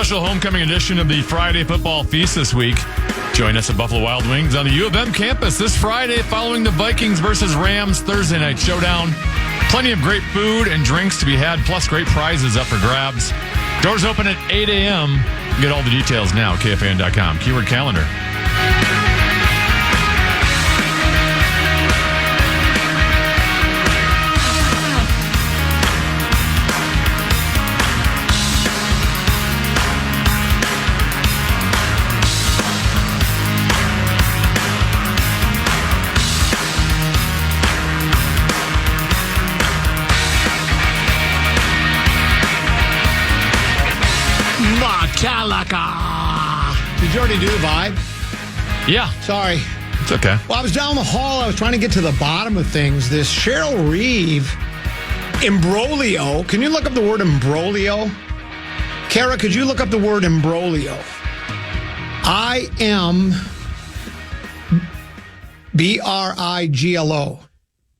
special homecoming edition of the Friday Football Feast this week. Join us at Buffalo Wild Wings on the U of M campus this Friday following the Vikings versus Rams Thursday night showdown. Plenty of great food and drinks to be had, plus great prizes up for grabs. Doors open at 8 a.m. Get all the details now, KFAN.com. Keyword calendar. Did you already do the vibe? Yeah. Sorry. It's okay. Well, I was down the hall. I was trying to get to the bottom of things. This Cheryl Reeve Imbroglio. Can you look up the word imbroglio? Kara, could you look up the word imbroglio? I-M-B-R-I-G-L-O.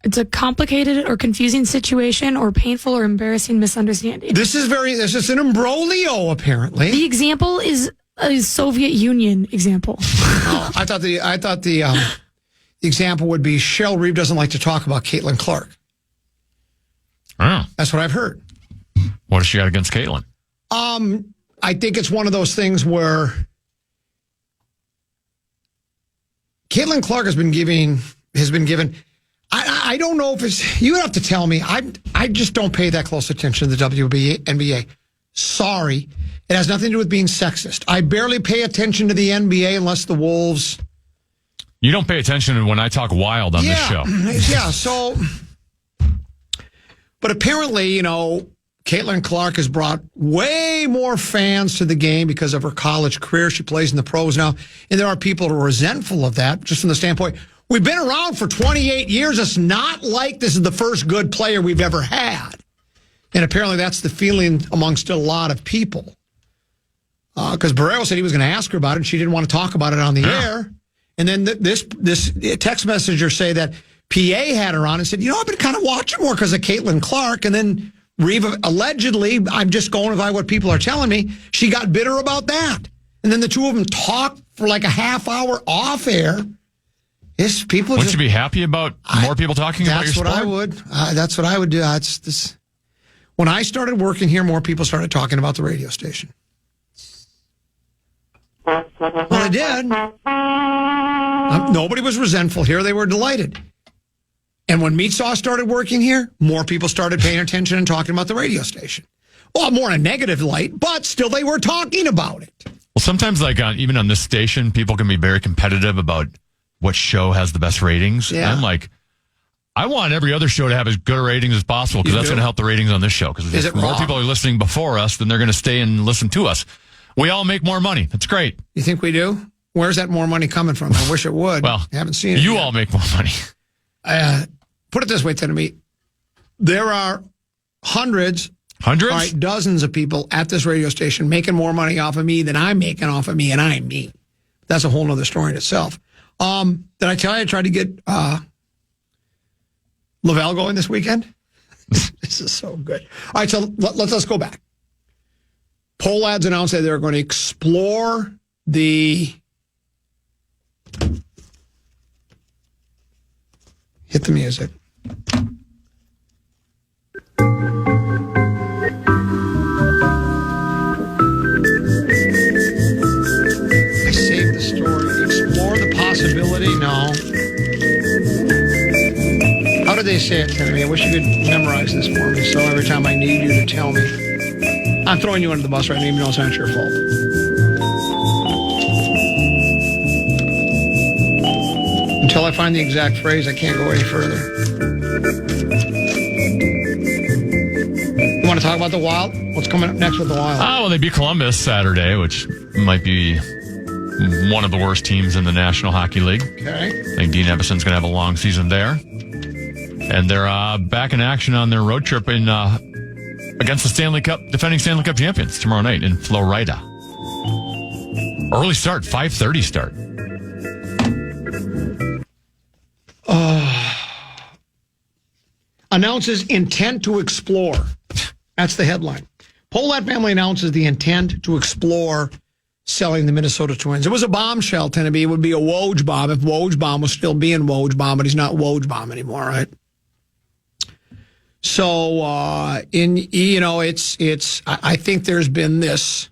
It's a complicated or confusing situation or painful or embarrassing misunderstanding. This is an imbroglio, apparently. The example is a Soviet Union example. Oh, I thought the example would be Cheryl Reeve doesn't like to talk about Caitlin Clark. Oh. That's what I've heard. What has she got against Caitlin? I think it's one of those things where Caitlin Clark has been given. I don't know if it's. You have to tell me. I just don't pay that close attention to the WNBA. Sorry, it has nothing to do with being sexist. I barely pay attention to the NBA unless the Wolves. You don't pay attention when I talk wild on this show. Yeah. So, but apparently, Caitlin Clark has brought way more fans to the game because of her college career. She plays in the pros now, and there are people who are resentful of that, just from the standpoint. We've been around for 28 years. It's not like this is the first good player we've ever had. And apparently that's the feeling amongst a lot of people. Because Barrero said he was going to ask her about it, and she didn't want to talk about it on the air. And then this text messenger say that PA had her on and said, I've been kind of watching more because of Caitlin Clark. And then Reeve, allegedly, I'm just going by what people are telling me, she got bitter about that. And then the two of them talked for like a half hour off air. Wouldn't you be happy about more people talking about your sport? That's what I would do. When I started working here, more people started talking about the radio station. Well, I did. Nobody was resentful here. They were delighted. And when Meat Sauce started working here, more people started paying attention and talking about the radio station. Well, more in a negative light, but still they were talking about it. Well, sometimes even on this station, people can be very competitive about what show has the best ratings. Yeah. I'm like, I want every other show to have as good a ratings as possible because that's going to help the ratings on this show. Because if more people are listening before us, then they're going to stay and listen to us. We all make more money. That's great. You think we do? Where's that more money coming from? I wish it would. Well, I haven't seen it You yet. all make more money. Put it this way, Tenemy. There are hundreds? All right, dozens of people at this radio station making more money off of me than I'm making off of me, and I'm me. That's a whole other story in itself. Did I tell you I tried to get Lavelle going this weekend? This is so good. All right, so let's go back. Poll ads announced that they're going to explore the... Hit the music. I saved the story. Explore the possibility. No. How did they say it to me? I wish you could memorize this for me. So every time I need you to tell me. I'm throwing you under the bus right now, even though it's not your fault. Until I find the exact phrase, I can't go any further. You want to talk about the Wild? What's coming up next with the Wild? Well, they beat Columbus Saturday, which might be one of the worst teams in the National Hockey League. Okay. I think Dean Evason's going to have a long season there. And they're back in action on their road trip against the defending Stanley Cup champions tomorrow night in Florida. Early start, 5:30 start. Announces intent to explore. That's the headline. Pohlad family announces the intent to explore selling the Minnesota Twins. It was a bombshell, Tennessee. It would be a Woj bomb if Woj bomb was still being Woj bomb, but he's not Woj bomb anymore, right? So, I think there's been this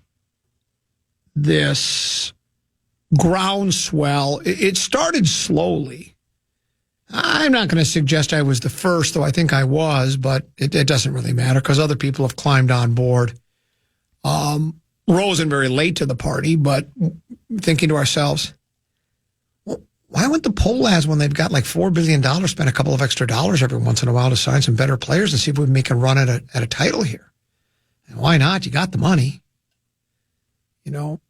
groundswell. It started slowly. I'm not going to suggest I was the first, though I think I was, but it doesn't really matter because other people have climbed on board. Wasn't very late to the party, but thinking to ourselves, well, why wouldn't the Pohlads, when they've got like $4 billion, spend a couple of extra dollars every once in a while to sign some better players and see if we can make a run at a title here? And why not? You got the money. 1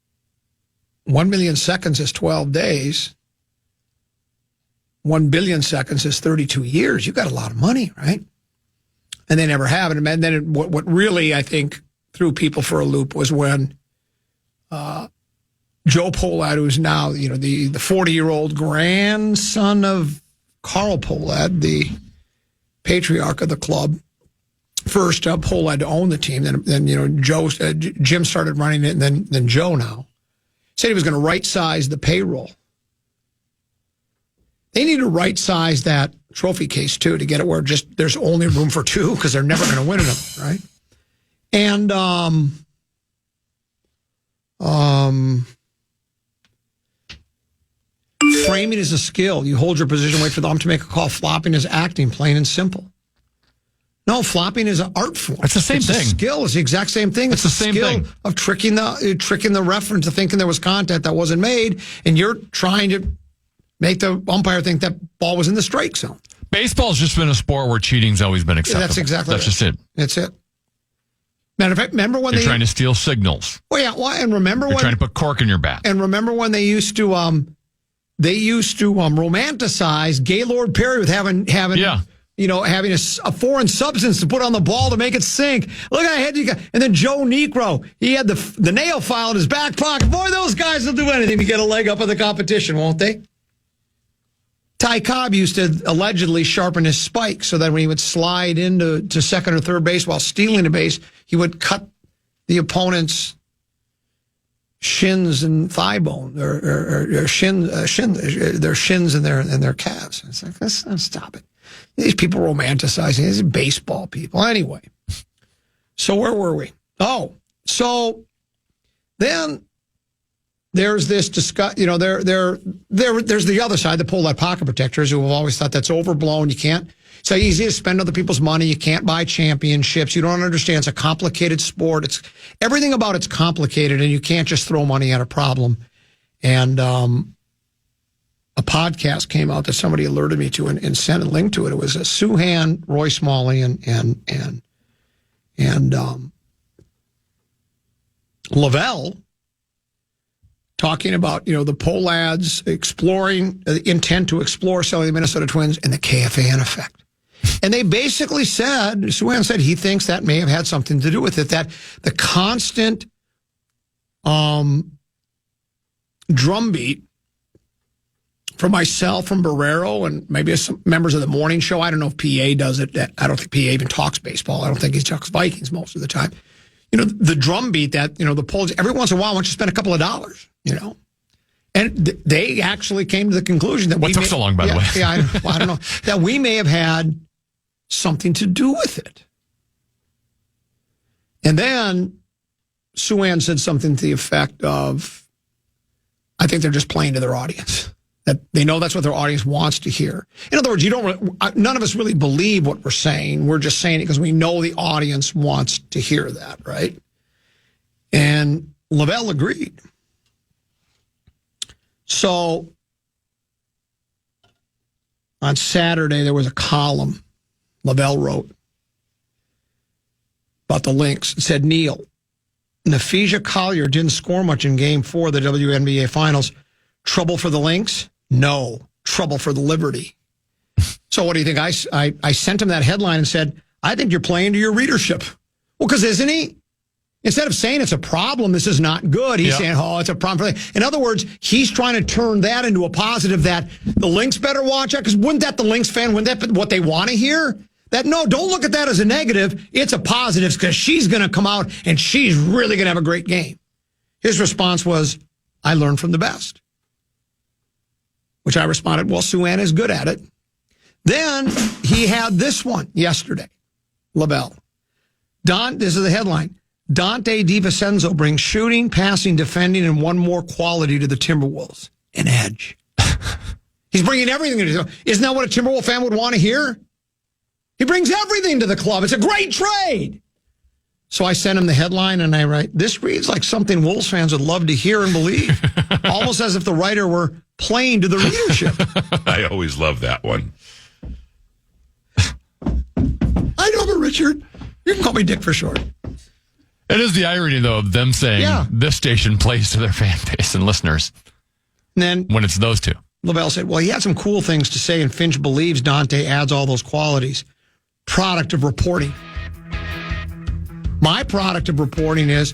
million seconds is 12 days. 1 billion seconds is 32 years. You got a lot of money, right? And they never have it. And then what really, I think, threw people for a loop was when Joe Pohlad, who's now, the 40-year-old grandson of Carl Pohlad, the patriarch of the club, first Pohlad to own the team. Then Jim started running it, and then Joe now said he was going to right-size the payroll. They need to right-size that trophy case, too, to get it where there's only room for two because they're never going to win them, right? And framing is a skill. You hold your position, wait for them to make a call. Flopping is acting, plain and simple. No, flopping is an art form. It's the same thing. It's a skill. It's the exact same thing. It's the same thing of tricking the ref into thinking there was contact that wasn't made, and you're trying to make the umpire think that ball was in the strike zone. Baseball's just been a sport where cheating's always been acceptable. That's exactly That's just it. That's it. Matter of fact, remember when they're trying to steal signals. Well, yeah. Well, and remember they're trying to put cork in your bat. And remember when they used to romanticize Gaylord Perry with having a foreign substance to put on the ball to make it sink. Look at that head you got. And then Joe Necro, he had the nail file in his back pocket. Boy, those guys will do anything to get a leg up in the competition, won't they? Ty Cobb used to allegedly sharpen his spike so that when he would slide into second or third base while stealing a base, he would cut the opponent's shins and thigh bone, or their shins and their calves. It's like, let's stop it. These people romanticizing. These baseball people. Anyway, so where were we? Oh, so then there's this discussion. There's the other side, the Pohlad pocket protectors, who have always thought that's overblown. You can't. It's so easy to spend other people's money. You can't buy championships. You don't understand. It's a complicated sport. It's everything about it's complicated, and you can't just throw money at a problem. And a podcast came out that somebody alerted me to and sent a link to it. It was Suhan, Roy Smalley, and Lavelle talking about, the Pohlads exploring the intent to explore selling the Minnesota Twins and the KFAN effect. And they basically said, Suhan said he thinks that may have had something to do with it, that the constant drumbeat from myself, from Barrero, and maybe some members of the morning show. I don't know if PA does it. I don't think PA even talks baseball. I don't think he talks Vikings most of the time. The drumbeat that, the polls, every once in a while, why don't you spend a couple of dollars, And they actually came to the conclusion that what took so long, by the way? I don't know. That we may have had something to do with it. And then Suhan said something to the effect of, I think they're just playing to their audience. That they know that's what their audience wants to hear. In other words, none of us really believe what we're saying. We're just saying it because we know the audience wants to hear that, right? And Lavelle agreed. So on Saturday, there was a column Lavelle wrote about the Lynx. It said, Neil, Naphesia Collier didn't score much in Game 4 of the WNBA Finals. Trouble for the Lynx? No. Trouble for the Liberty. So what do you think? I sent him that headline and said, I think you're playing to your readership. Well, because isn't he? Instead of saying it's a problem, this is not good, he's saying, oh, it's a problem. In other words, he's trying to turn that into a positive that the Lynx better watch out. Because wouldn't that the Lynx fan, wouldn't that be what they want to hear? No, don't look at that as a negative. It's a positive because she's going to come out and she's really going to have a great game. His response was, I learned from the best. Which I responded, well, Sue Ann is good at it. Then he had this one yesterday. LaBelle. This is the headline. Dante DiVincenzo brings shooting, passing, defending, and one more quality to the Timberwolves. An edge. He's bringing everything to the Isn't that what a Timberwolves fan would want to hear? He brings everything to the club. It's a great trade. So I sent him the headline and I write, this reads like something Wolves fans would love to hear and believe. Almost as if the writer were playing to the readership. I always love that one. I know, but Richard, you can call me Dick for short. It is the irony, though, of them saying this station plays to their fan base and listeners. And then when it's those two. LaBelle said, well, he had some cool things to say, and Finch believes Dante adds all those qualities. Product of reporting. My product of reporting is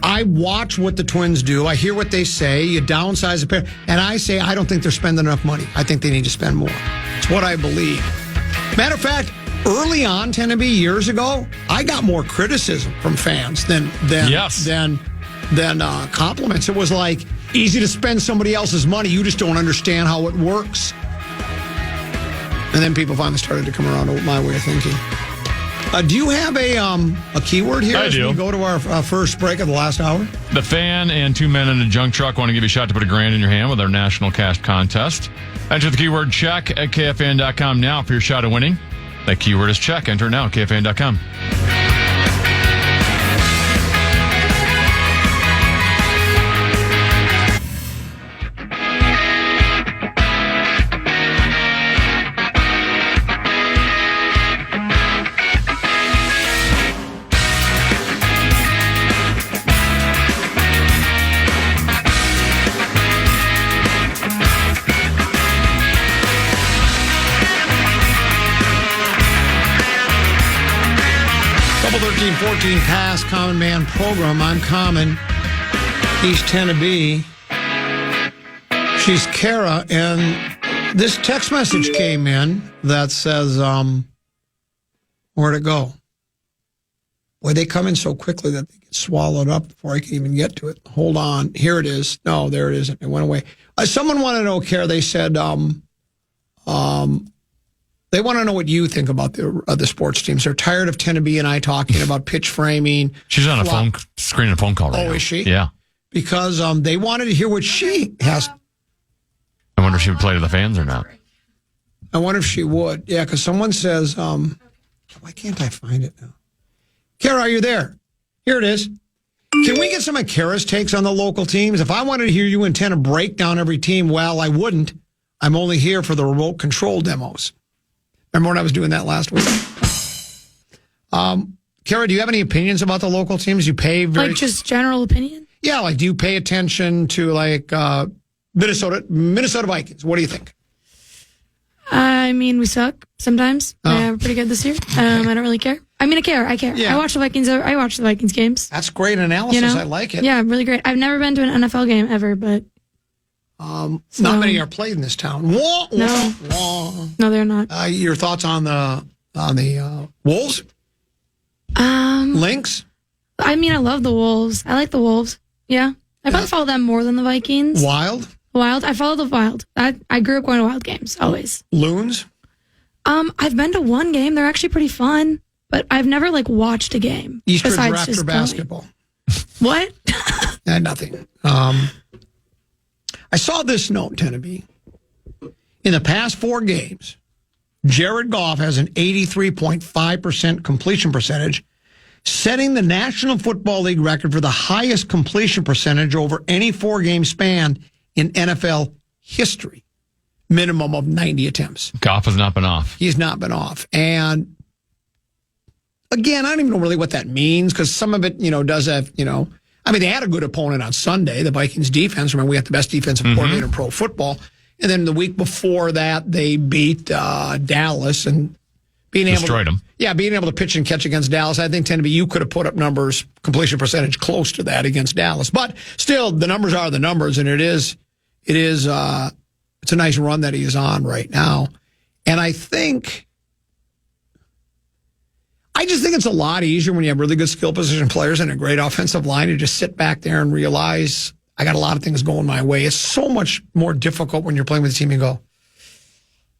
I watch what the Twins do. I hear what they say. You downsize a pair. And I say, I don't think they're spending enough money. I think they need to spend more. It's what I believe. Matter of fact, early on, Tennessee, years ago, I got more criticism from fans than compliments. It was like, easy to spend somebody else's money. You just don't understand how it works. And then people finally started to come around to my way of thinking. Do you have a keyword here as we go to our first break of the last hour? The Fan and Two Men in a Junk Truck want to give you a shot to put $1,000 in your hand with our National Cash Contest. Enter the keyword check at KFAN.com now for your shot at winning. That keyword is check. Enter now at KFAN.com. Double 13-14 pass Common Man program. I'm Common. East Tennessee. She's Kara, and this text message came in that says, where'd it go? Boy, they come in so quickly that they get swallowed up before I can even get to it. Hold on. Here it is. No, there it isn't. It went away. Someone wanted to know, Kara, they said, they want to know what you think about the sports teams. They're tired of Tennessee and I talking about pitch framing. She's on a screening a phone call right now. Oh, is she? Yeah. Because they wanted to hear what she has. I wonder if she would play to the fans or not. I wonder if she would. Yeah, because someone says, why can't I find it now? Kara, are you there? Here it is. Can we get some of Kara's takes on the local teams? If I wanted to hear you intend to break down every team, well, I wouldn't. I'm only here for the remote control demos. Remember when I was doing that last week? Kara, do you have any opinions about the local teams? You pay like just general opinion? Yeah, like do you pay attention to like Minnesota Vikings? What do you think? I mean, we suck sometimes. We're pretty good this year. I don't really care. I mean, I care. Yeah. I watch the Vikings games. That's great analysis. You know? I like it. Yeah, really great. I've never been to an NFL game ever, but not many are played in this town. Wah, no, wah, wah. No, they're not. Your thoughts on the Wolves? Lynx? I mean, I love the Wolves. I like the Wolves. Yeah, I probably follow them more than the Vikings. Wild. I follow the Wild. I grew up going to Wild games always. Loons? I've been to one game. They're actually pretty fun, but I've never like watched a game. Eastridge Raptor basketball. What? Nothing. I saw this note, Tennessee. In the past 4 games, Jared Goff has an 83.5% completion percentage, setting the National Football League record for the highest completion percentage over any 4-game span in NFL history. Minimum of 90 attempts. Goff has not been off. He's not been off. And again, I don't even know really what that means because some of it, does have, I mean, they had a good opponent on Sunday, the Vikings defense. Remember, we had the best defensive coordinator in pro football. And then the week before that, they beat Dallas and destroyed them. Yeah, being able to pitch and catch against Dallas. I think Tennessee, you could have put up numbers, completion percentage close to that against Dallas. But still, the numbers are the numbers, and it's a nice run that he is on right now. And I think I just think it's a lot easier when you have really good skill position players and a great offensive line to just sit back there and realize I got a lot of things going my way. It's so much more difficult when you're playing with a team and go,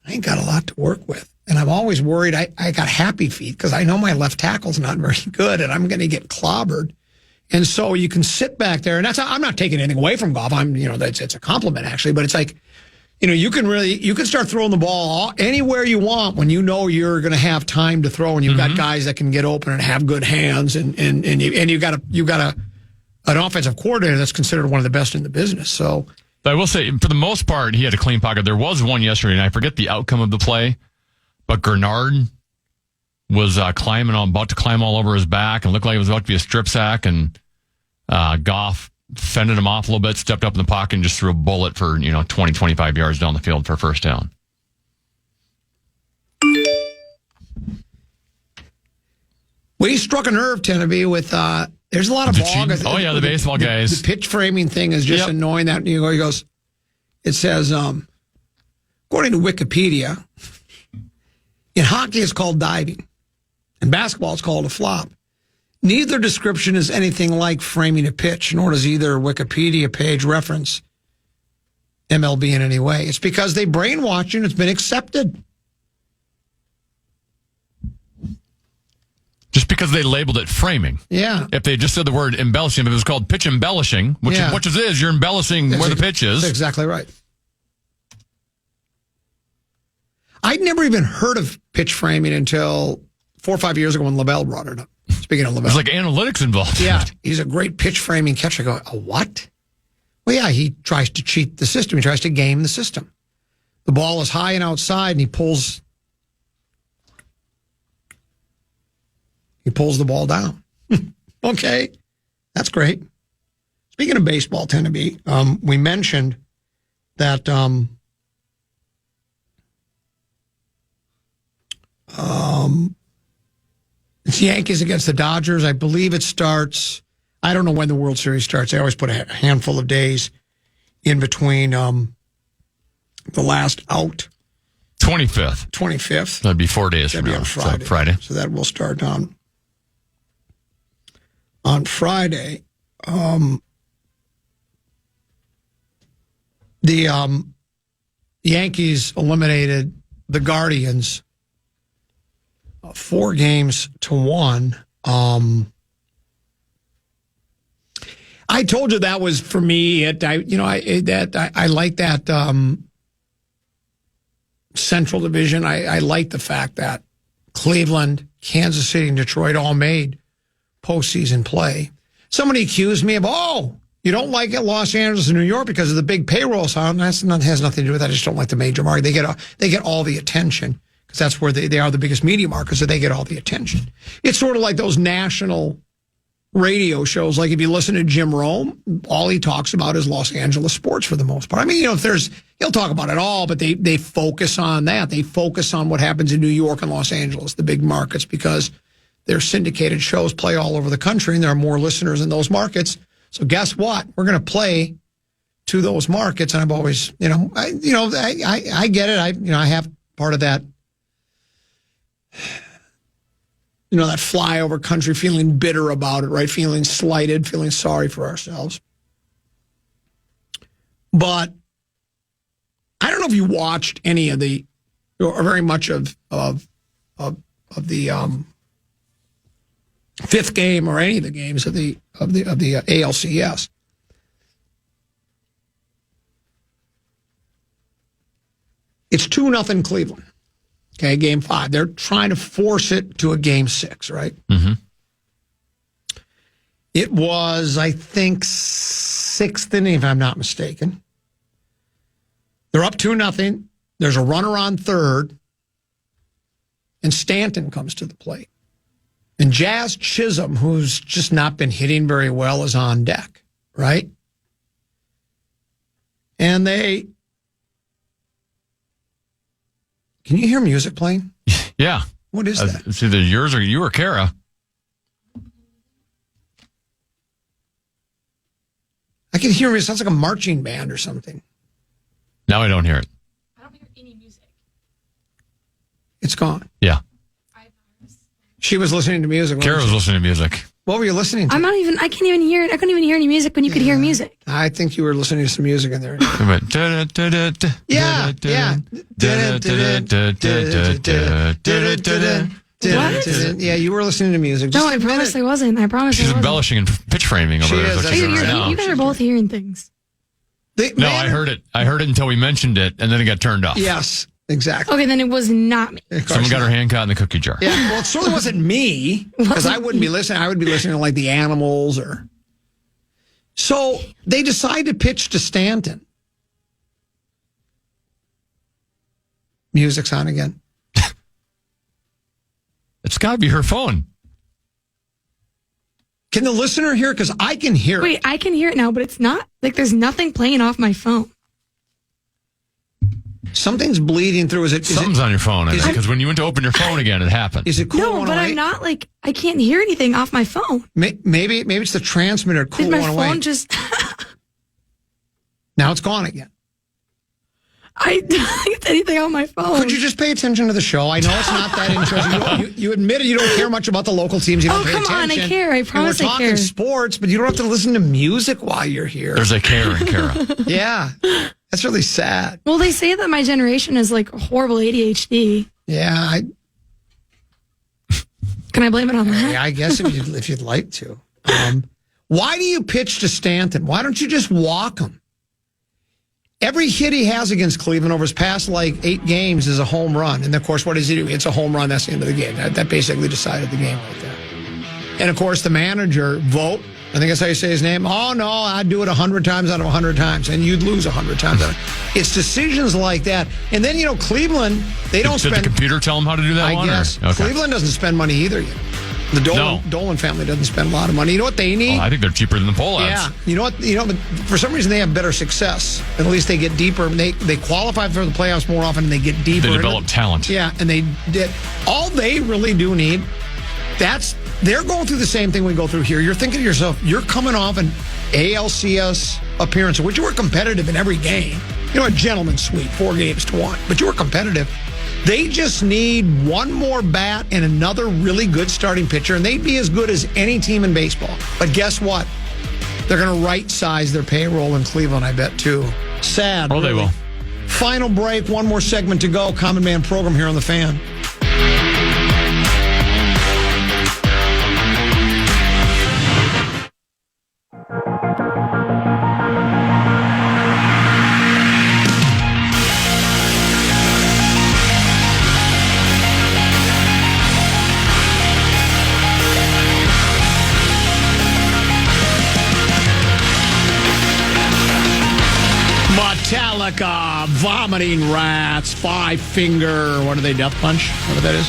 I ain't got a lot to work with. And I'm always worried I got happy feet because I know my left tackle's not very good and I'm going to get clobbered. And so you can sit back there, and I'm not taking anything away from golf. It's a compliment actually, but it's like, you can start throwing the ball anywhere you want when you know you're going to have time to throw, and you've got guys that can get open and have good hands, and you've got an offensive coordinator that's considered one of the best in the business. So I will say, for the most part, he had a clean pocket. There was one yesterday, and I forget the outcome of the play, but Gernard was about to climb all over his back and looked like it was about to be a strip sack, and Goff fended him off a little bit, stepped up in the pocket, and just threw a bullet for 20, 25 yards down the field for a first down. We struck a nerve, Tenneby, with there's a lot of ball guys. Oh yeah, the baseball guys. The pitch framing thing is just annoying. That he goes, it says, according to Wikipedia, in hockey it's called diving, in basketball it's called a flop. Neither description is anything like framing a pitch, nor does either Wikipedia page reference MLB in any way. It's because they brainwash you and it's been accepted. Just because they labeled it framing. Yeah. If they just said the word embellishing, if it was called pitch embellishing, which it is, you're embellishing where the pitch is. That's exactly right. I'd never even heard of pitch framing until 4 or 5 years ago when LaBelle brought it up. Speaking of LaBelle. There's like analytics involved. Yeah. He's a great pitch framing catcher. I go, a what? Well, yeah, he tries to cheat the system. He tries to game the system. The ball is high and outside, and he pulls the ball down. Okay. That's great. Speaking of baseball, Tenneby, we mentioned that it's Yankees against the Dodgers. I believe it starts, I don't know when the World Series starts. They always put a handful of days in between the last out. 25th. 25th. That'd be 4 days from now. On Friday. So Friday. So that will start on Friday. The Yankees eliminated the Guardians 4-1. I told you that was for me. I like that Central Division. I like the fact that Cleveland, Kansas City, and Detroit all made postseason play. Somebody accused me of, you don't like it, Los Angeles and New York because of the big payroll sound. That has nothing to do with that. I just don't like the major market. They get all the attention because that's where they are the biggest media market, so they get all the attention. It's sort of like those national radio shows. Like if you listen to Jim Rome, all he talks about is Los Angeles sports for the most part. I mean, he'll talk about it all, but they focus on that. They focus on what happens in New York and Los Angeles, the big markets, because their syndicated shows play all over the country and there are more listeners in those markets. So guess what? We're going to play to those markets. And I've always, I get it. I have part of that, that flyover country, feeling bitter about it, right? Feeling slighted, feeling sorry for ourselves. But I don't know if you watched any of the, or very much of the fifth game or any of the games of the ALCS. It's 2-0 Cleveland. Okay, game 5. They're trying to force it to a game 6, right? Mm-hmm. It was, I think, 6th inning, if I'm not mistaken. They're up 2-0. There's a runner on third, and Stanton comes to the plate. And Jazz Chisholm, who's just not been hitting very well, is on deck, right? And can you hear music playing? Yeah. What is that? It's either yours or you or Kara. I can hear it. It sounds like a marching band or something. Now I don't hear it. I don't hear any music. It's gone. Yeah. She was listening to music. Kara was listening to music. What were you listening to? I can't even hear it. I couldn't even hear any music when you could hear music. I think you were listening to some music in there. Yeah. Yeah, you were listening to music. No, I promise I wasn't. I promise She's I wasn't. embellishing and pitch framing over there. You guys are both hearing things. I heard it. I heard it until we mentioned it, and then it got turned off. Yes, exactly. Okay, then it was not me. Someone got her hand caught in the cookie jar. Yeah, well, it certainly wasn't me, because I wouldn't be listening. I would be listening to like the Animals or... So they decide to pitch to Stanton. Music's on again. It's got to be her phone. Can the listener hear it? Because I can hear it. Wait, I can hear it now, but it's not, like, there's nothing playing off my phone. Something's bleeding through. Something's on your phone, I think, because when you went to open your phone again, it happened. Is it cool? No, but I'm not, like, I can't hear anything off my phone. Maybe it's the transmitter. Cool. Did my phone just... Now it's gone again. I don't get anything on my phone. Could you just pay attention to the show? I know it's not that interesting. You admitted you don't care much about the local teams. You don't pay attention. Come on, I care. I promise I care. We're talking sports, but you don't have to listen to music while you're here. There's a care in Kara. Yeah. That's really sad. Well, they say that my generation is like horrible ADHD. Yeah. Can I blame it on that? I guess if you'd like to. Why do you pitch to Stanton? Why don't you just walk him? Every hit he has against Cleveland over his past, 8 games is a home run. And, of course, what does he do? It's a home run. That's the end of the game. That basically decided the game right there. And, of course, the manager, Vogt, I think that's how you say his name. Oh, no, I'd do it 100 times out of 100 times. And you'd lose 100 times out of it. It's decisions like that. And then, Cleveland, they don't spend... Did the computer tell them how to do that I guess. Okay. Cleveland doesn't spend money either. The Dolan family doesn't spend a lot of money. You know what they need? I think they're cheaper than the Pollats. Yeah. You know what? But for some reason they have better success. At least they get deeper. They qualify for the playoffs more often, and they get deeper. They develop talent. Yeah, and they did. All they really do need. They're going through the same thing we go through here. You're thinking to yourself, you're coming off an ALCS appearance, which you were competitive in every game. A gentleman's sweep, 4 games to 1, but you were competitive. They just need one more bat and another really good starting pitcher, and they'd be as good as any team in baseball. But guess what? They're going to right-size their payroll in Cleveland, I bet, too. Sad. Oh, really. They will. Final break. One more segment to go. Common Man program here on The Fan. Metallica, Vomiting Rats, Five Finger, what are they, Death Punch? What that is?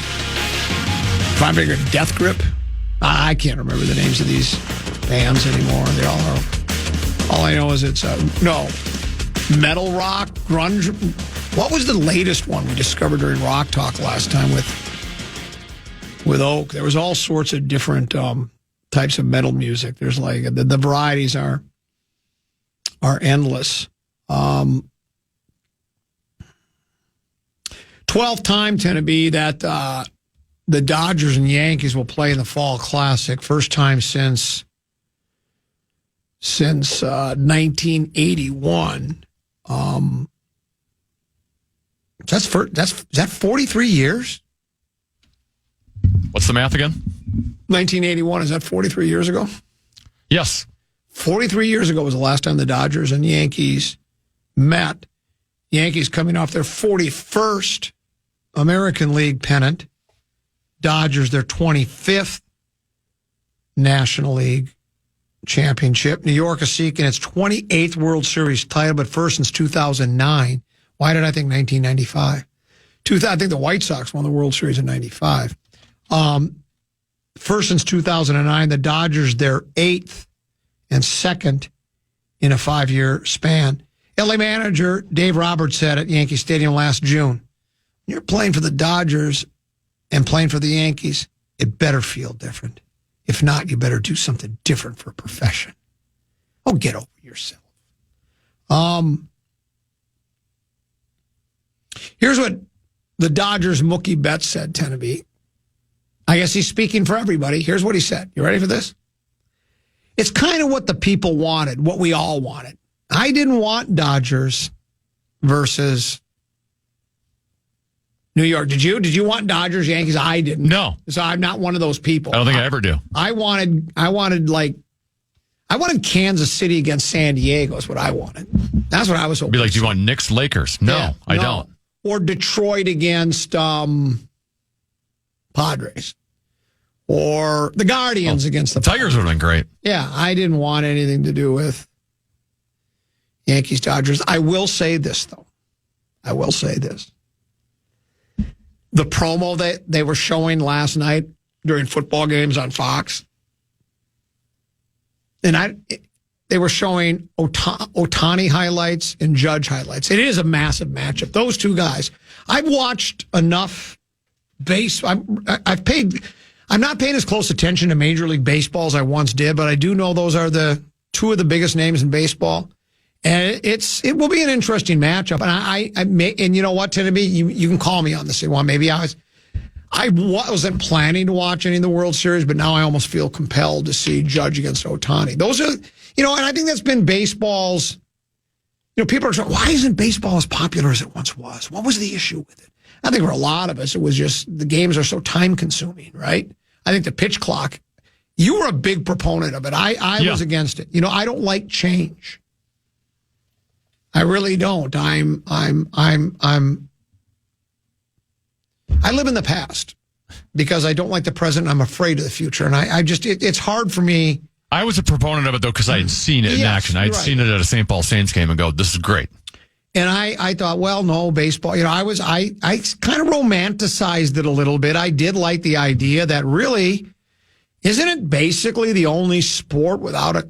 Five Finger Death Grip? I can't remember the names of these bands anymore. They all are. All I know is it's, metal rock, grunge. What was the latest one we discovered during Rock Talk last time with Oak? There was all sorts of different types of metal music. There's the varieties are endless. 12th time tend to be that the Dodgers and Yankees will play in the Fall Classic. First time since 1981. Is that 43 years? What's the math again? 1981, is that 43 years ago? Yes. 43 years ago was the last time the Dodgers and Yankees met. Yankees coming off their 41st American League pennant. Dodgers their 25th National League championship. New York is seeking its 28th World Series title, but first since 2009. Why did I think 1995? I think the White Sox won the World Series in 95. First since 2009, the Dodgers their 8th and 2nd in a 5-year span. LA manager Dave Roberts said at Yankee Stadium last June, you're playing for the Dodgers and playing for the Yankees, it better feel different. If not, you better do something different for a profession. Oh, get over yourself. Here's what the Dodgers Mookie Betts said, Tenneby. I guess he's speaking for everybody. Here's what he said. You ready for this? It's kind of what the people wanted, what we all wanted. I didn't want Dodgers versus New York. Did you? Did you want Dodgers, Yankees? I didn't. No. So I'm not one of those people. I don't think I ever do. I wanted Kansas City against San Diego is what I wanted. That's what I was hoping. Be like, do you want Knicks, Lakers? No, I don't. Or Detroit against Padres. Or the Guardians against the Tigers would have been great. Yeah, I didn't want anything to do with Yankees, Dodgers. I will say this, though. I will say this. The promo that they were showing last night during football games on Fox, and they were showing Ohtani highlights and Judge highlights. It is a massive matchup. Those two guys. I've watched enough base. I'm not paying as close attention to Major League Baseball as I once did, but I do know those are the two of the biggest names in baseball. And it will be an interesting matchup. And you know what, Tennessee, you can call me on this. Well, maybe I wasn't planning to watch any of the World Series, but now I almost feel compelled to see Judge against Ohtani. Those are, and I think that's been baseball's, people are saying, why isn't baseball as popular as it once was? What was the issue with it? I think for a lot of us, it was just the games are so time consuming, right? I think the pitch clock, you were a big proponent of it. I was against it. I don't like change. I really don't. I live in the past because I don't like the present. I'm afraid of the future. And it's hard for me. I was a proponent of it, though, because I had seen it in action. I'd seen it at a St. Paul Saints game and go, this is great. And I thought, well, no, baseball, I kind of romanticized it a little bit. I did like the idea that really, isn't it basically the only sport without a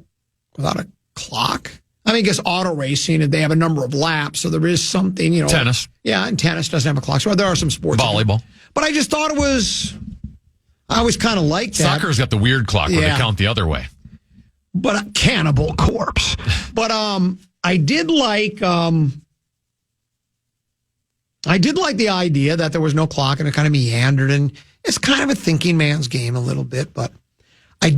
clock? I mean, I guess auto racing, they have a number of laps, so there is something, Tennis. Yeah, and tennis doesn't have a clock. So there are some sports. Volleyball. But I just thought I always kind of like that. Soccer's got the weird clock where they count the other way. But Cannibal Corpse. But I did like the idea that there was no clock and it kind of meandered, and it's kind of a thinking man's game a little bit, but I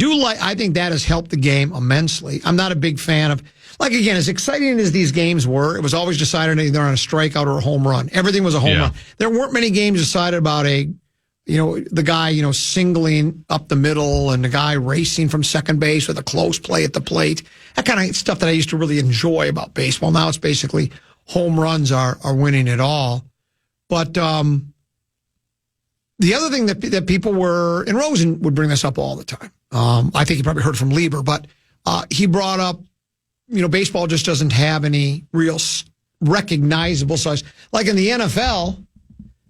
think that has helped the game immensely. I'm not a big fan of, again, as exciting as these games were, it was always decided either on a strikeout or a home run. Everything was a home run. There weren't many games decided about the guy, singling up the middle and the guy racing from second base with a close play at the plate. That kind of stuff that I used to really enjoy about baseball. Now it's basically home runs are winning it all. But the other thing that people were, and Rosen would bring this up all the time. I think he probably heard from Lieber, but he brought up, baseball just doesn't have any real recognizable size. Like in the NFL,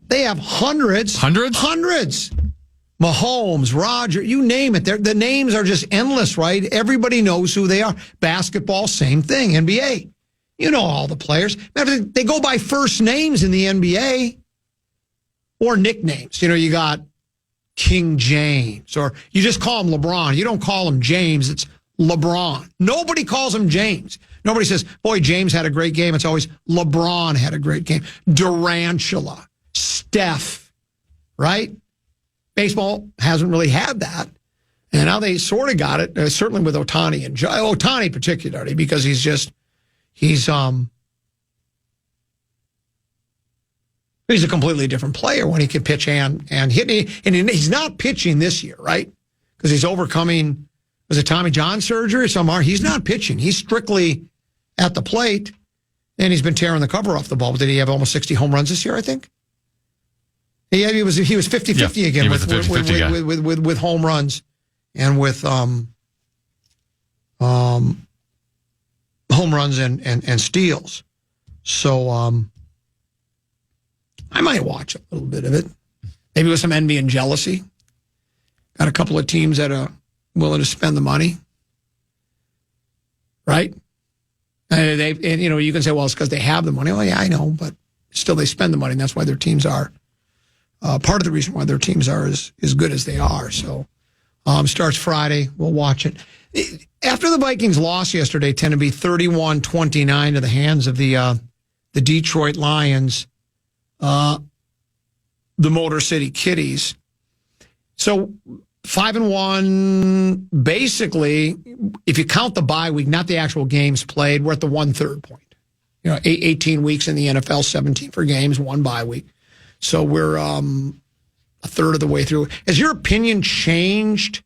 they have hundreds. Mahomes, Roger, you name it. The names are just endless, right? Everybody knows who they are. Basketball, same thing. NBA, all the players. They go by first names in the NBA or nicknames. You got King James, or you just call him LeBron. You don't call him James. It's LeBron. Nobody calls him James. Nobody says, boy, James had a great game. It's always LeBron had a great game. Durantula, Steph, right? Baseball hasn't really had that. And now they sort of got it, certainly with Ohtani and Ohtani particularly, because he's a completely different player when he can pitch and hit. And he's not pitching this year, right? Because he's overcoming, was it Tommy John surgery or something? He's not pitching. He's strictly at the plate, and he's been tearing the cover off the ball. Did he have almost 60 home runs this year, I think? He was 50-50 again with home runs and with home runs and steals. So I might watch a little bit of it. Maybe with some envy and jealousy. Got a couple of teams that are willing to spend the money. Right? And you can say, well, it's because they have the money. Well, yeah, I know, but still they spend the money, and that's why their teams are part of the reason why their teams are as good as they are. So starts Friday. We'll watch it. After the Vikings lost yesterday, tend to be 31-29 to the hands of the Detroit Lions, the Motor City Kitties. So 5-1, basically, if you count the bye week, not the actual games played, we're at the 1/3 point. 18 weeks in the NFL, 17 for games, 1 bye week. So we're a third of the way through. Has your opinion changed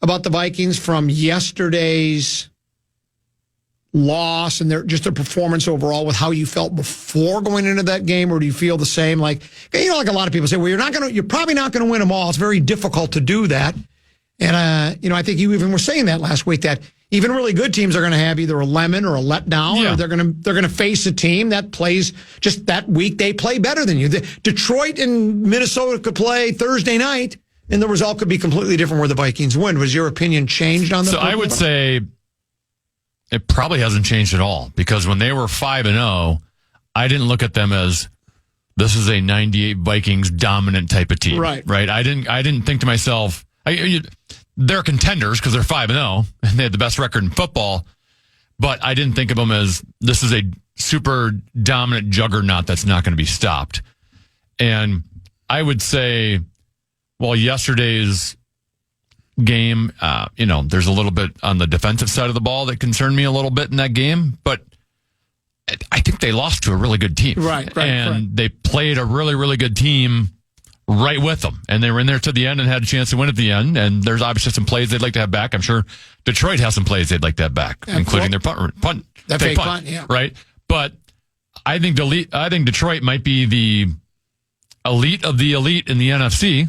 about the Vikings from yesterday's loss and their performance overall with how you felt before going into that game, or do you feel the same? Like a lot of people say, well, you're probably not going to win them all. It's very difficult to do that. And I think you even were saying that last week, that even really good teams are going to have either a lemon or a letdown, or they're going to face a team that plays just that week. They play better than you. Detroit and Minnesota could play Thursday night, and the result could be completely different where the Vikings win. Was your opinion changed on that? So I would say it probably hasn't changed at all, because when they were 5-0, I didn't look at them as this is a 98 Vikings dominant type of team. Right. I didn't think to myself, they're contenders because they're 5-0 and they had the best record in football, but I didn't think of them as this is a super dominant juggernaut that's not going to be stopped. And I would say, well, yesterday's game, there's a little bit on the defensive side of the ball that concerned me a little bit in that game, but I think they lost to a really good team. Right. They played a really, really good team right with them, and they were in there to the end and had a chance to win at the end. And there's obviously some plays they'd like to have back. I'm sure Detroit has some plays they'd like to have back, including their punt, that fake punt, yeah. Right. But I think Detroit might be the elite of the elite in the NFC,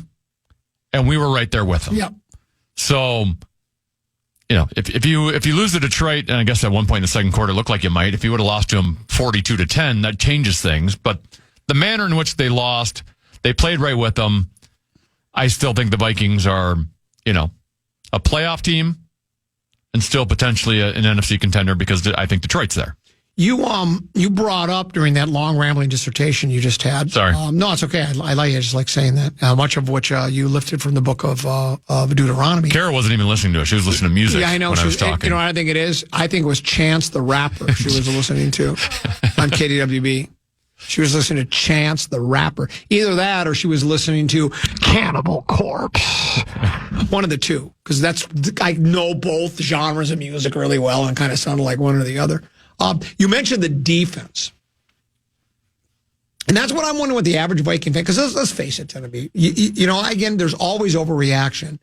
and we were right there with them. Yep. So, if you lose to Detroit, and I guess at one point in the second quarter it looked like you might, if you would have lost to them 42-10, that changes things. But the manner in which they lost, they played right with them. I still think the Vikings are, a playoff team and still potentially an NFC contender, because I think Detroit's there. You brought up during that long rambling dissertation you just had. Sorry. No, it's okay. I just like saying that. Much of which you lifted from the book of Deuteronomy. Kara wasn't even listening to it. She was listening to music. Yeah, I know. When I was talking. I think it is. I think it was Chance the Rapper she was listening to on KDWB. She was listening to Chance the Rapper. Either that, or she was listening to Cannibal Corpse. One of the two, because I know both genres of music really well, and kind of sounded like one or the other. You mentioned the defense. And that's what I'm wondering with the average Viking fan, because let's face it, Tennessee, again, there's always overreaction.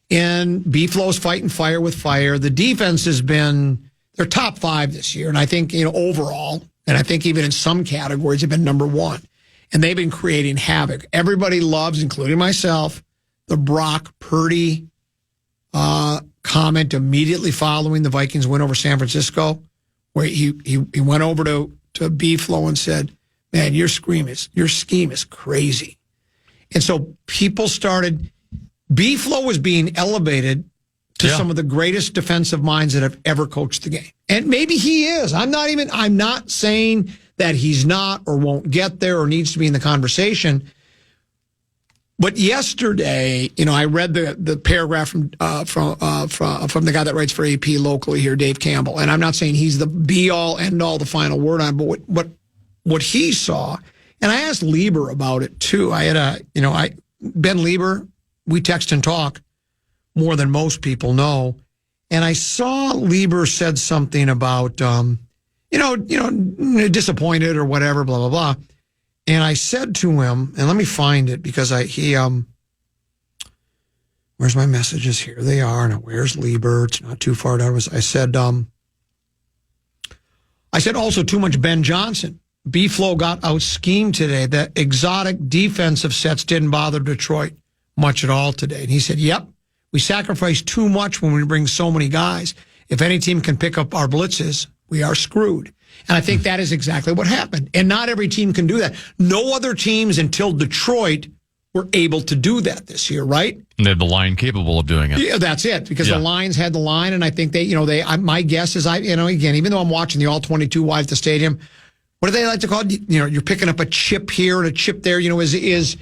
And B-Flow's fighting fire with fire. The defense has been, they're top 5 this year. And I think, overall, and I think even in some categories, have been number 1. And they've been creating havoc. Everybody loves, including myself, the Brock Purdy comment immediately following the Vikings win over San Francisco, where he went over to B-Flow and said, man, your scheme is crazy. And so people started, B-Flow was being elevated to some of the greatest defensive minds that have ever coached the game. And maybe he is. I'm not saying that he's not or won't get there or needs to be in the conversation. But yesterday, I read the paragraph from the guy that writes for AP locally here, Dave Campbell. And I'm not saying he's the be all end all, the final word on, but what he saw, and I asked Lieber about it too. I had Ben Lieber, we text and talk more than most people know. And I saw Lieber said something about, disappointed or whatever, blah, blah, blah. And I said to him, and let me find it, because where's my messages? Here they are. Now, where's Lieber? It's not too far down. I said also too much Ben Johnson. B-Flow got out-schemed today. The exotic defensive sets didn't bother Detroit much at all today. And he said, yep, we sacrifice too much when we bring so many guys. If any team can pick up our blitzes, we are screwed. And I think that is exactly what happened. And not every team can do that. No other teams until Detroit were able to do that this year, right? And they had the line capable of doing it. Yeah, that's it. Because the Lions had the line, and I think my guess is, again, even though I'm watching the all 22 wide at the stadium, what do they like to call it? You're picking up a chip here and a chip there. Is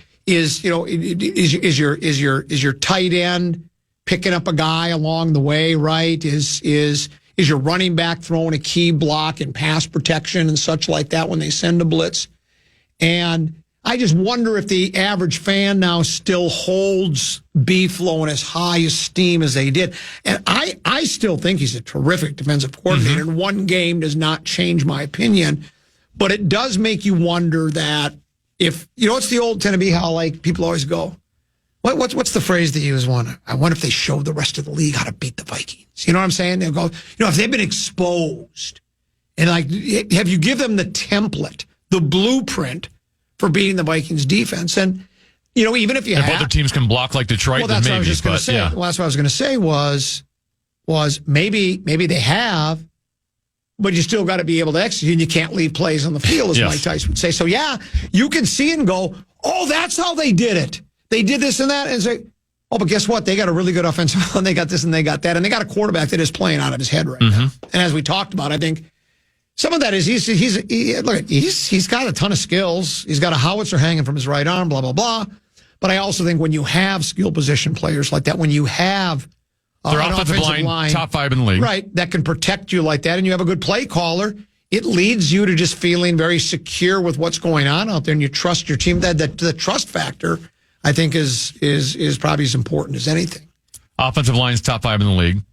your tight end picking up a guy along the way, right? Is your running back throwing a key block in pass protection and such like that when they send a blitz? And I just wonder if the average fan now still holds Buffalo in as high esteem as they did. And I still think he's a terrific defensive coordinator. And one game does not change my opinion. But it does make you wonder that if, it's the old Tennessee how like people always go, what's the phrase they use? I wonder if they showed the rest of the league how to beat the Vikings. You know what I'm saying? They'll go, if they've been exposed and like, have you give them the template, the blueprint for beating the Vikings defense? And, even if you if other teams can block like Detroit, well, that's then maybe. What I was just going to say. Yeah. Well, that's what I was going to say was maybe they have, but you still got to be able to execute, and you can't leave plays on the field, as Mike Tyson would say. So, yeah, you can see it and go, oh, that's how they did it. They did this and that, and say, oh, but guess what? They got a really good offensive line. They got this and they got that, and they got a quarterback that is playing out of his head right now. And as we talked about, I think some of that is he's got a ton of skills. He's got a howitzer hanging from his right arm, blah, blah, blah. But I also think when you have skill position players like that, when you have their offensive line, top 5 in the league. Right, that can protect you like that, and you have a good play caller, it leads you to just feeling very secure with what's going on out there, and you trust your team. The trust factor, I think, is probably as important as anything. Offensive line's top 5 in the league.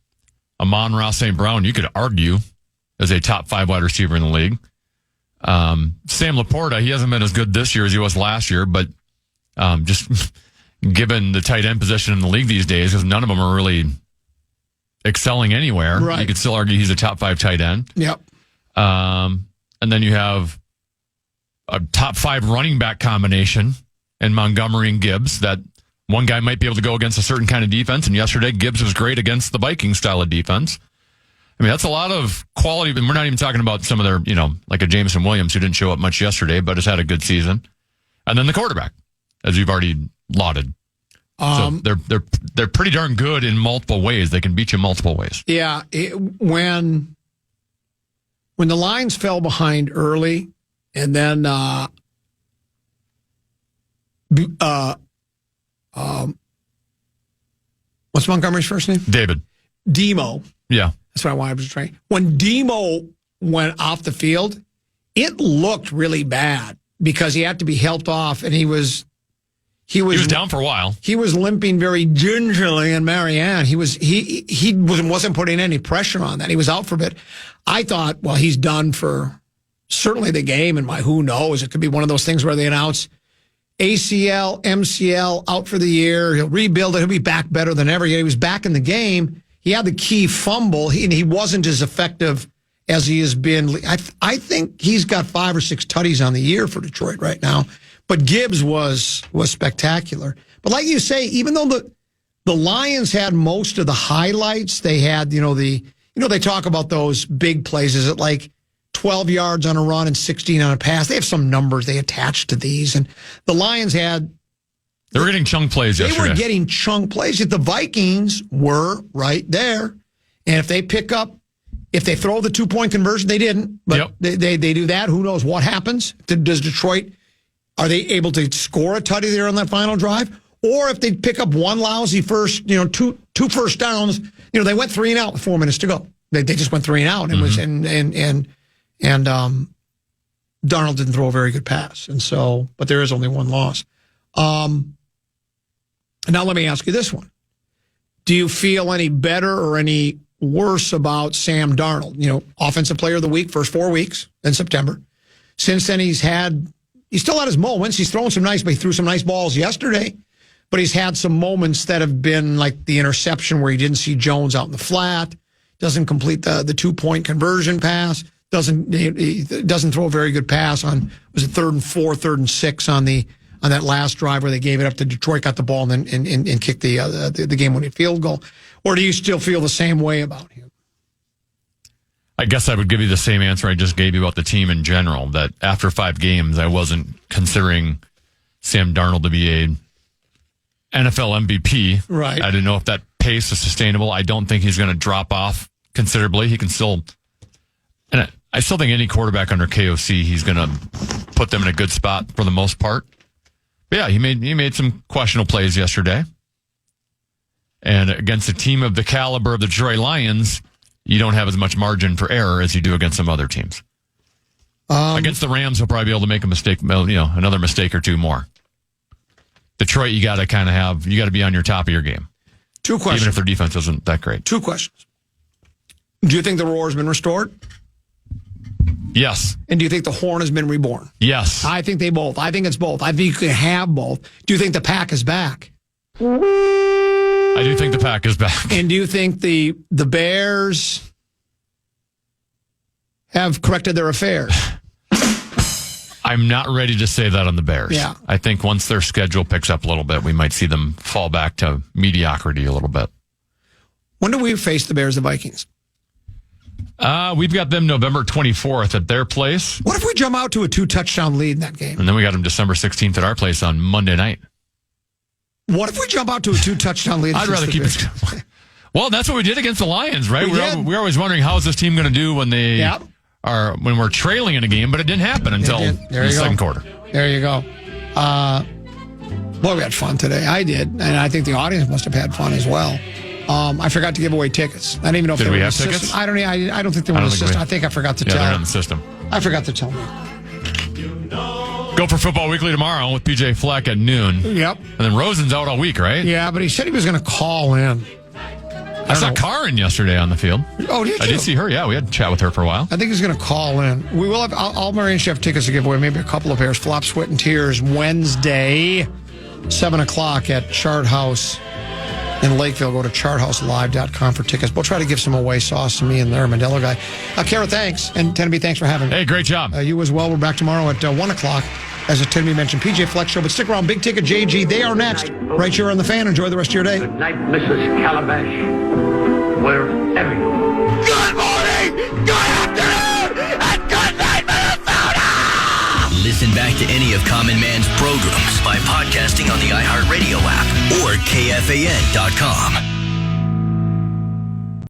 Amon-Ra St. Brown, you could argue, is a top 5 wide receiver in the league. Sam Laporta, he hasn't been as good this year as he was last year, but just given the tight end position in the league these days, because none of them are really excelling anywhere, right, you could still argue he's a top 5 tight end. Yep. And then you have a top 5 running back combination in Montgomery and Gibbs. That one guy might be able to go against a certain kind of defense, and yesterday Gibbs was great against the Vikings style of defense. I mean, that's a lot of quality, and we're not even talking about some of their, like a Jameson Williams who didn't show up much yesterday, but has had a good season. And then the quarterback, as you've already lauded. So they're pretty darn good in multiple ways. They can beat you multiple ways. Yeah, when the Lions fell behind early, and then what's Montgomery's first name? David. Demo. Yeah, that's what I wanted to try. When Demo went off the field, it looked really bad because he had to be helped off, and he was down for a while. He was limping very gingerly, and Marianne, he wasn't putting any pressure on that. He was out for a bit. I thought, well, he's done for certainly the game, and who knows? It could be one of those things where they announce ACL, MCL, out for the year. He'll rebuild it. He'll be back better than ever. He was back in the game. He had the key fumble, and he wasn't as effective as he has been. I think he's got 5 or 6 tutties on the year for Detroit right now. But Gibbs was spectacular. But like you say, even though the Lions had most of the highlights, they had, they talk about those big plays. Is it like 12 yards on a run and 16 on a pass? They have some numbers they attach to these. And the Lions had... They were getting chunk plays yesterday. They were getting chunk plays. Yet the Vikings were right there. And if they throw the 2-point conversion, they didn't. But they do that. Who knows what happens? Does Detroit... Are they able to score a tutty there on that final drive? Or if they pick up one lousy first, two first downs, they went 3 and out with 4 minutes to go. They just went 3 and out, and was and Darnold didn't throw a very good pass, and so, but there is only one loss. Now let me ask you this one: do you feel any better or any worse about Sam Darnold? Offensive Player of the Week, first 4 weeks in September. Since then, He's still had his moments. He's thrown he threw some nice balls yesterday, but he's had some moments that have been like the interception where he didn't see Jones out in the flat, doesn't complete the 2-point conversion pass, doesn't throw a very good pass on, was it 3rd and 4, 3rd and 6 on that last drive where they gave it up to Detroit, got the ball and kicked the game-winning field goal. Or do you still feel the same way about him? I guess I would give you the same answer I just gave you about the team in general, that after 5 games, I wasn't considering Sam Darnold to be a NFL MVP. Right. I didn't know if that pace is sustainable. I don't think he's going to drop off considerably. He can still, and I still think any quarterback under KOC, he's going to put them in a good spot for the most part. But yeah, he made some questionable plays yesterday. And against a team of the caliber of the Detroit Lions, you don't have as much margin for error as you do against some other teams. Against the Rams, he'll probably be able to make a mistake, another mistake or two more. Detroit, you got to be on your top of your game. 2 questions. Even if their defense isn't that great. 2 questions. Do you think the roar has been restored? Yes. And do you think the horn has been reborn? Yes. I think they both. I think it's both. I think you can have both. Do you think the pack is back? I do think the pack is back. And do you think the Bears have corrected their affairs? I'm not ready to say that on the Bears. Yeah. I think once their schedule picks up a little bit, we might see them fall back to mediocrity a little bit. When do we face the Bears, the Vikings? We've got them November 24th at their place. What if we jump out to a 2-touchdown lead in that game? And then we got them December 16th at our place on Monday night. What if we jump out to a 2-touchdown lead? I'd rather keep it. Well, that's what we did against the Lions, right? We're always wondering how is this team going to do when they when we're trailing in a game, but it didn't happen until the second quarter. There you go. Boy, we had fun today. I did, and I think the audience must have had fun as well. I forgot to give away tickets. I didn't even know if they were in the system. Tickets? I don't think they were in the system. I think I forgot to tell. Yeah, they're in the system. I forgot to tell me. Go for Football Weekly tomorrow with PJ Fleck at noon. Yep. And then Rosen's out all week, right? Yeah, but he said he was going to call in. I saw Karin yesterday on the field. Oh, did you? I did see her. Yeah, we had a chat with her for a while. I think he's going to call in. We will have. I'll arrange to have tickets to give away. Maybe a couple of pairs. Flop, Sweat, and Tears Wednesday, 7:00 at Chart House in Lakeville. Go to charthouselive.com for tickets. We'll try to give some away. Sauce to me and the Armadillo guy. Kara, thanks. And Tenby, thanks for having me. Hey, great job. You as well. We're back tomorrow at 1:00. As Tenby mentioned, PJ Fleck Show. But stick around. Big Ticket JG. They are next. Right here on The Fan. Enjoy the rest of your day. Good night, Mrs. Calabash. Wherever you are. Good morning, good afternoon, and good night, Minnesota! Listen back to any of Common Man's programs by podcasting on the iHeartRadio app or KFAN.com.